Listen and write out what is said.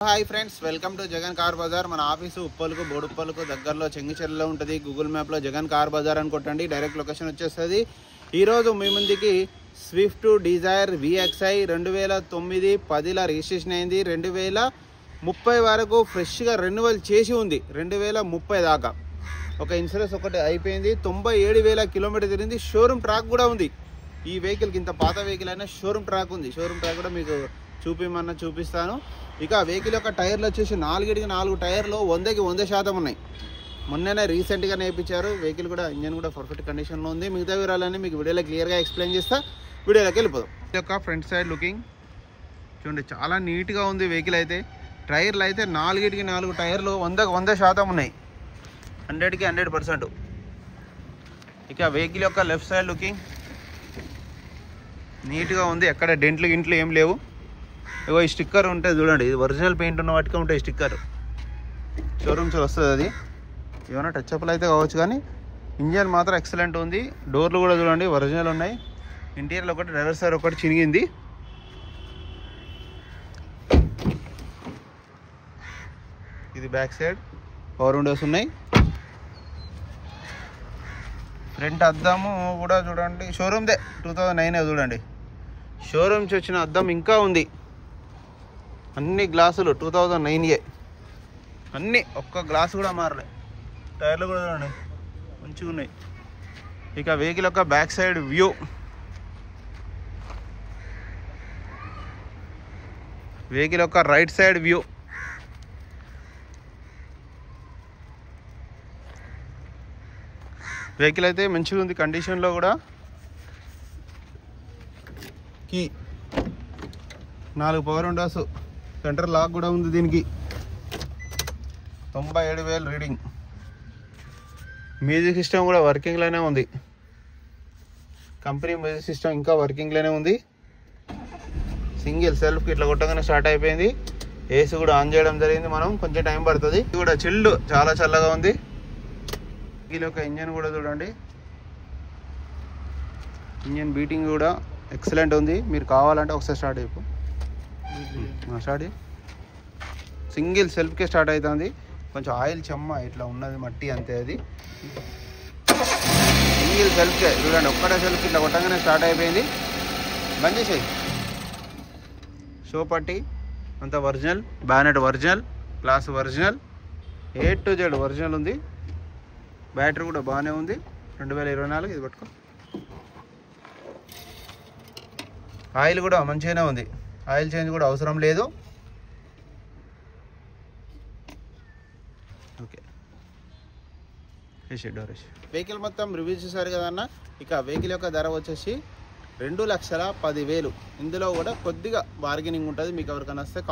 Hi friends, welcome to Jagan car Bazaar. మన office ఉప్పలకు బోడుప్పలకు దగ్గరలో చెంగిచెర్లలో ఉంటుంది. గూగుల్ మ్యాప్లో జగన్ కార్ బజార్ అని కొట్టండి, డైరెక్ట్ లొకేషన్ వచ్చేస్తుంది. ఈరోజు మీ ముందుకి స్విఫ్ట్ డిజైర్ VXi 2009 10ల రిజిస్ట్రేషన్ అయింది. 2030 వరకు ఫ్రెష్గా రెన్యువల్ చేసి ఉంది. 2030 దాకా ఒక ఇన్సూరెన్స్ ఒకటి అయిపోయింది. 97,000 కిలోమీటర్ తిరిగింది. షోరూమ్ ట్రాక్ కూడా ఉంది. ఈ వెహికల్కి ఇంత పాత వెహికల్ అయినా షోరూమ్ ట్రాక్ ఉంది. షోరూమ్ ట్రాక్ కూడా మీకు చూపిస్తాను. ఇక వెహికల్ యొక్క టైర్లు వచ్చేసి 4 టైర్లు 100కి 100% ఉన్నాయి. మొన్ననే రీసెంట్గా నేర్పించారు. వెహికల్ కూడా ఇంజన్ కూడా పర్ఫెక్ట్ కండిషన్లో ఉంది. మిగతా వివరాలన్నీ మీకు వీడియోలో క్లియర్గా ఎక్స్ప్లెయిన్ చేస్తా. వీడియోలోకి వెళ్ళిపోదాం. ఈ యొక్క ఫ్రంట్ సైడ్ లుకింగ్ చూడండి, చాలా నీట్గా ఉంది వెహికల్ అయితే. టైర్లు అయితే 4కి 4 టైర్లు 100కి 100% ఉన్నాయి. 100కి 100%. ఇక వెహికల్ యొక్క లెఫ్ట్ సైడ్ లుకింగ్ నీట్గా ఉంది. ఎక్కడ డెంట్లు గింట్లు ఏం లేవు. ఇగో ఈ స్టిక్కర్ ఉంటుంది చూడండి, ఇది ఒరిజినల్ పెయింట్ ఉన్న వాటికి ఉంటాయి స్టిక్కర్. షోరూమ్స్ వస్తుంది అది. ఏమైనా టచ్అప్లు అయితే కావచ్చు, కానీ ఇంజన్ మాత్రం ఎక్సలెంట్ ఉంది. డోర్లు కూడా చూడండి ఒరిజినల్ ఉన్నాయి. ఇంటీరియర్ ఒకటి, డ్రైవర్ సైడ్ ఒకటి చినిగింది. ఇది బ్యాక్ సైడ్ పవర్ విండోస్ ఉన్నాయి. ఫ్రంట్ అద్దము కూడా చూడండి షోరూమ్దే, 2009 చూడండి. షోరూమ్స్ వచ్చిన అద్దం ఇంకా ఉంది. అన్ని గ్లాసులు 2009 అన్నీ, ఒక్క గ్లాస్ కూడా మారలే. టైర్లు కూడా చూడండి మంచిగా ఉన్నాయి. ఇక వెహికల్ యొక్క బ్యాక్ సైడ్ వ్యూ, వెహికల్ యొక్క రైట్ సైడ్ వ్యూ. వెహికల్ అయితే మంచిగా ఉంది కండిషన్లో కూడా. Key 4 power windows, centre lock కూడా ఉంది దీనికి. 97,000 రీడింగ్. మ్యూజిక్ సిస్టమ్ కూడా వర్కింగ్లోనే ఉంది. కంపెనీ మ్యూజిక్ సిస్టమ్ ఇంకా వర్కింగ్లోనే ఉంది. సింగిల్ సెల్ఫ్కి ఇట్లా కొట్టగానే స్టార్ట్ అయిపోయింది. ఏసీ కూడా ఆన్ చేయడం జరిగింది. మనం కొంచెం టైం పడుతుంది. ఇది కూడా చిల్డ్, చాలా చల్లగా ఉంది. వెహికల్ యొక్క ఇంజన్ కూడా చూడండి, ఇంజన్ బీటింగ్ కూడా ఎక్సలెంట్ ఉంది. మీరు కావాలంటే ఒకసారి స్టార్ట్ అయిపో. స్టార్ట్ సింగిల్ సెల్ఫ్కే స్టార్ట్ అవుతుంది. కొంచెం ఆయిల్ చెమ్మ ఇట్లా ఉన్నది, మట్టి అంతే. అది సింగిల్ సెల్ఫ్కే చూడండి, ఒక్కటే సెల్ఫ్ ఇట్లా కొట్టగానే స్టార్ట్ అయిపోయింది. బంద్ చేసేది. షో పట్టి అంతా original, bonnet original, glass original, A to Z original ఉంది. బ్యాటరీ కూడా బాగానే ఉంది. 2024 ఇది పట్టుకో. ఆయిల్ కూడా మంచిగానే ఉంది. ఆయిల్ చేంజ్ కూడా అవసరం లేదు. ఓకే, వెహికల్ మొత్తం రివ్యూ చేశారు కదన్న. ఇక వెహికల్ యొక్క ధర వచ్చేసి 2,10,10,000. ఇందులో కూడా కొద్దిగా బార్గెనింగ్ ఉంటుంది. మీకు ఎవరికైనా వస్తే